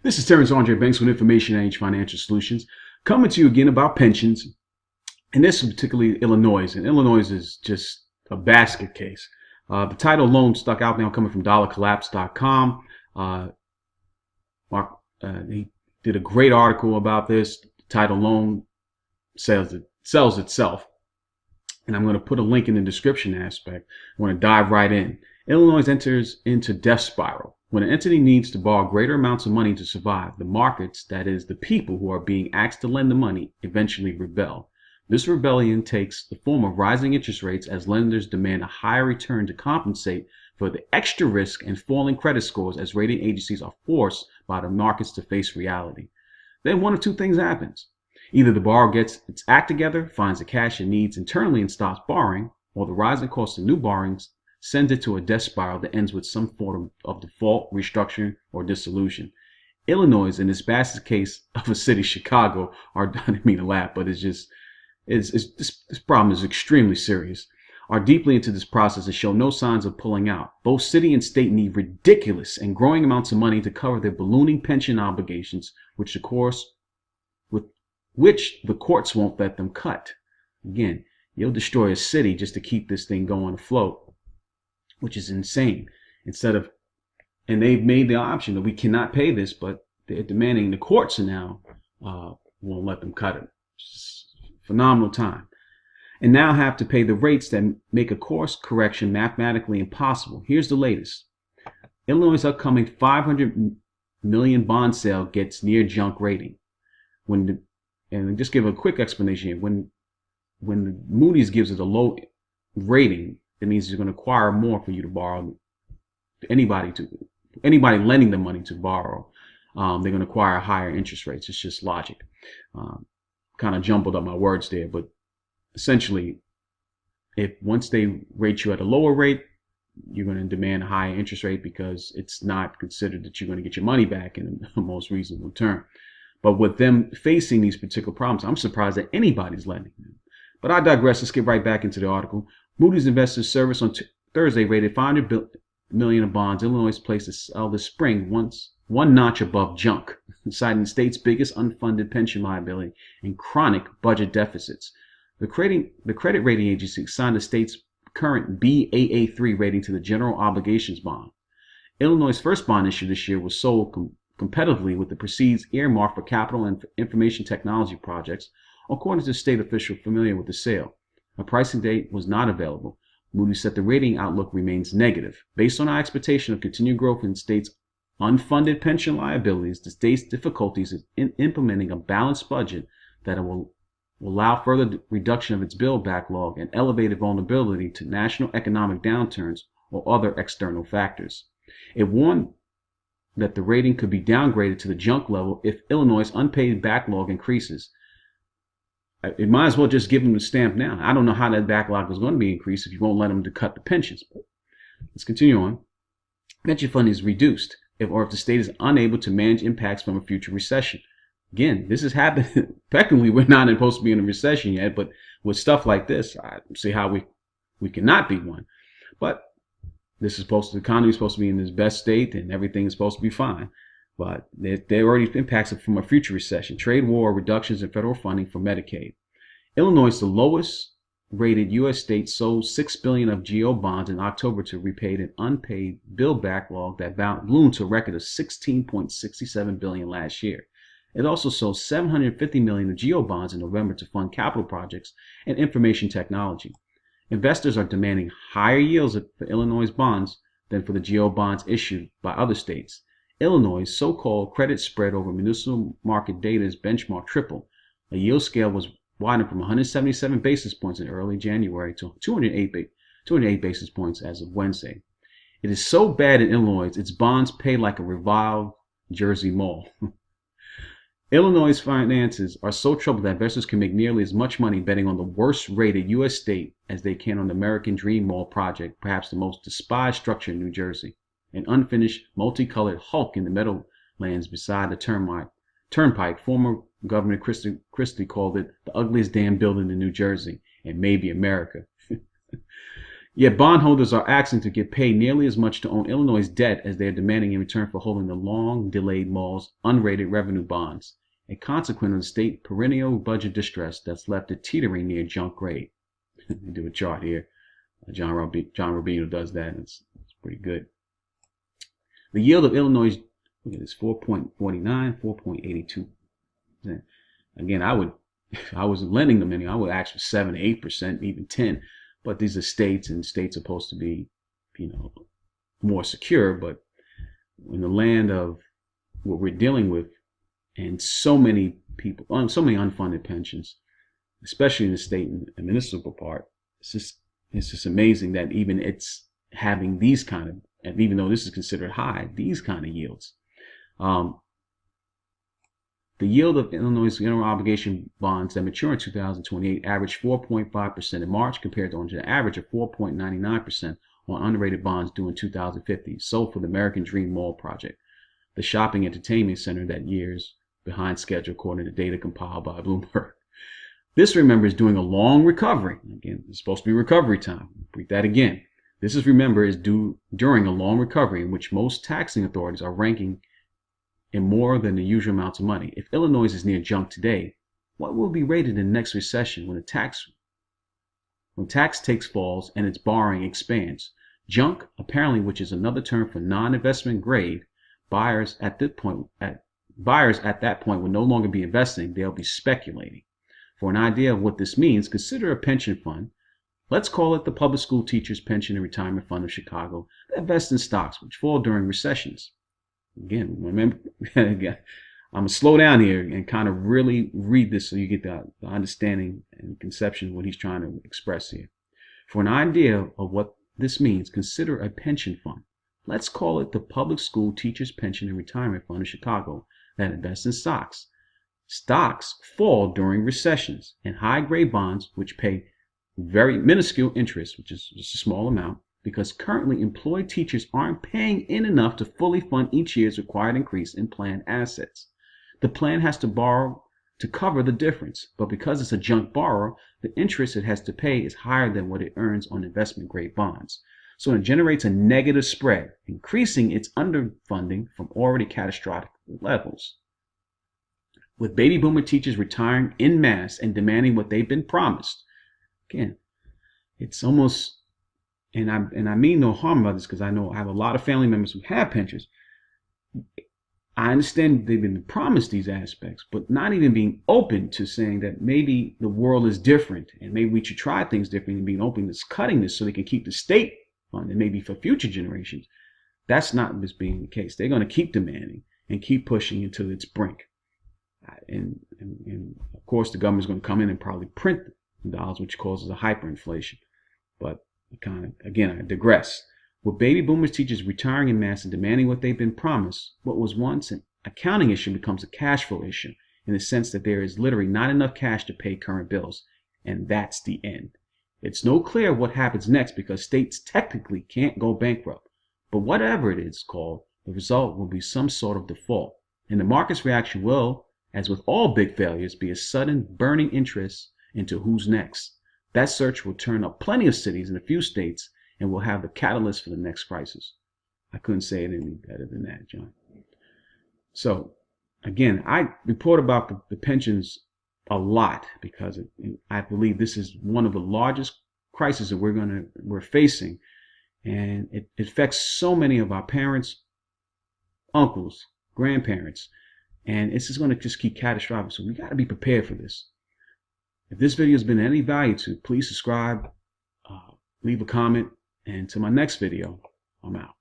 This is Terrence Andre Banks with Information Age Financial Solutions, coming to you again about pensions. And this is particularly Illinois, and Illinois is just a basket case. The title alone stuck out now, coming from dollarcollapse.com. He did a great article about this. The title alone sells itself. And I'm going to put a link in the description aspect. I want to dive right in. Illinois enters into death spiral. When an entity needs to borrow greater amounts of money to survive, the markets, that is, the people who are being asked to lend the money, eventually rebel. This rebellion takes the form of rising interest rates as lenders demand a higher return to compensate for the extra risk and falling credit scores as rating agencies are forced by the markets to face reality. Then one of two things happens. Either the borrower gets its act together, finds the cash it needs internally and stops borrowing, or the rising cost of new borrowings sends it to a death spiral that ends with some form of default, restructuring, or dissolution. Illinois, in this basket case of a city, Chicago, I didn't mean to laugh, but this problem is extremely serious, are deeply into this process and show no signs of pulling out. Both city and state need ridiculous and growing amounts of money to cover their ballooning pension obligations, which the courts won't let them cut. Again, you'll destroy a city just to keep this thing going afloat, which is insane. And they've made the option that we cannot pay this, but they're demanding the courts now won't let them cut it. It's phenomenal time. And now have to pay the rates that make a course correction mathematically impossible. Here's the latest. Illinois' upcoming $500 million bond sale gets near junk rating. And just give a quick explanation here. When the Moody's gives it a low rating, it means it's going to require more for you to borrow. Anybody lending them money to borrow, they're going to require higher interest rates. It's just logic. Kind of jumbled up my words there, but essentially, if once they rate you at a lower rate, you're going to demand a higher interest rate because it's not considered that you're going to get your money back in the most reasonable term. But with them facing these particular problems, I'm surprised that anybody's lending them. But I digress. Let's get right back into the article. Moody's Investors Service on Thursday rated $500 million of bonds Illinois placed to sell this spring one notch above junk, citing the state's biggest unfunded pension liability and chronic budget deficits. The credit rating agency assigned the state's current Baa3 rating to the general obligations bond. Illinois' first bond issue this year was sold competitively with the proceeds earmarked for capital and information technology projects, according to state officials familiar with the sale. A pricing date was not available. Moody's said the rating outlook remains negative. Based on our expectation of continued growth in the state's unfunded pension liabilities, the state's difficulties in implementing a balanced budget that will allow further reduction of its bill backlog and elevated vulnerability to national economic downturns or other external factors. It warned that the rating could be downgraded to the junk level if Illinois' unpaid backlog increases. It might as well just give them the stamp now. I don't know how that backlog is going to be increased if you won't let them to cut the pensions. But let's continue on. Pension fund is reduced if the state is unable to manage impacts from a future recession. Again, this is happening. Technically, we're not supposed to be in a recession yet, but with stuff like this, I see how we cannot be one. But the economy is supposed to be in its best state and everything is supposed to be fine. But there are already impacts from a future recession, trade war, reductions in federal funding for Medicaid. Illinois, the lowest rated U.S. state, sold $6 billion of GO bonds in October to repay an unpaid bill backlog that ballooned to a record of $16.67 billion last year. It also sold $750 million of GO bonds in November to fund capital projects and information technology. Investors are demanding higher yields for Illinois bonds than for the GO bonds issued by other states. Illinois' so-called credit spread over municipal market data's benchmark tripled. A yield scale was widened from 177 basis points in early January to 208 basis points as of Wednesday. It is so bad in Illinois, its bonds pay like a reviled Jersey mall. Illinois' finances are so troubled that investors can make nearly as much money betting on the worst-rated U.S. state as they can on the American Dream Mall project, perhaps the most despised structure in New Jersey. An unfinished, multicolored hulk in the meadowlands beside the turnpike. Former Governor Christie called it the ugliest damn building in New Jersey and maybe America. Yet bondholders are asking to get paid nearly as much to own Illinois' debt as they are demanding in return for holding the long-delayed mall's unrated revenue bonds, a consequence of the state perennial budget distress that's left it teetering near junk grade. They do a chart here. John Rubino does that. It's pretty good. The yield of Illinois, look at this, 4.49, 4.82%. Again, if I was lending them any, I would ask for 7, 8%, even 10. But these are states, and states are supposed to be, more secure. But in the land of what we're dealing with, and so many people, so many unfunded pensions, especially in the state and municipal part, it's just amazing that even it's having these kind of, and even though this is considered high, these kind of yields. The yield of Illinois' general obligation bonds that mature in 2028 averaged 4.5% in March compared to an average of 4.99% on unrated bonds due in 2050, sold for the American Dream Mall project, the shopping entertainment center that years behind schedule according to data compiled by Bloomberg. This, remember, is doing a long recovery. Again, it's supposed to be recovery time. Read that again. This is, remember, is due during a long recovery in which most taxing authorities are ranking in more than the usual amounts of money. If Illinois is near junk today, what will be rated in the next recession when tax takes falls and its borrowing expands? Junk, apparently, which is another term for non-investment grade, buyers at that point will no longer be investing, they'll be speculating. For an idea of what this means, consider a pension fund. Let's call it the Public School Teachers Pension and Retirement Fund of Chicago that invests in stocks which fall during recessions. Again, remember, I'm going to slow down here and kind of really read this so you get the understanding and conception of what he's trying to express here. For an idea of what this means, consider a pension fund. Let's call it the Public School Teachers Pension and Retirement Fund of Chicago that invests in stocks. Stocks fall during recessions, and high-grade bonds, which pay very minuscule interest, which is just a small amount, because currently employed teachers aren't paying in enough to fully fund each year's required increase in planned assets. The plan has to borrow to cover the difference, but because it's a junk borrower, the interest it has to pay is higher than what it earns on investment-grade bonds. So it generates a negative spread, increasing its underfunding from already catastrophic levels. With baby boomer teachers retiring en masse and demanding what they've been promised, again, it's almost, and I mean no harm about this because I know I have a lot of family members who have pensions. I understand they've been promised these aspects, but not even being open to saying that maybe the world is different and maybe we should try things differently, and being open to cutting this so they can keep the state funded, maybe for future generations. That's not what's being the case. They're going to keep demanding and keep pushing until it's brink. And of course, the government's going to come in and probably print dollars, which causes a hyperinflation. But again, I digress. With baby boomers teachers retiring en masse and demanding what they've been promised, what was once an accounting issue becomes a cash flow issue, in the sense that there is literally not enough cash to pay current bills. And that's the end. It's no clear what happens next because states technically can't go bankrupt. But whatever it is called, the result will be some sort of default. And the market's reaction will, as with all big failures, be a sudden burning interest into who's next. That search will turn up plenty of cities in a few states and will have the catalyst for the next crisis. I couldn't say it any better than that, John. So, again, I report about the pensions a lot because I believe this is one of the largest crises that we're facing, and it affects so many of our parents, uncles, grandparents, and it's just going to just keep catastrophic. So we got to be prepared for this. If this video has been any value to you, please subscribe, leave a comment, and to my next video, I'm out.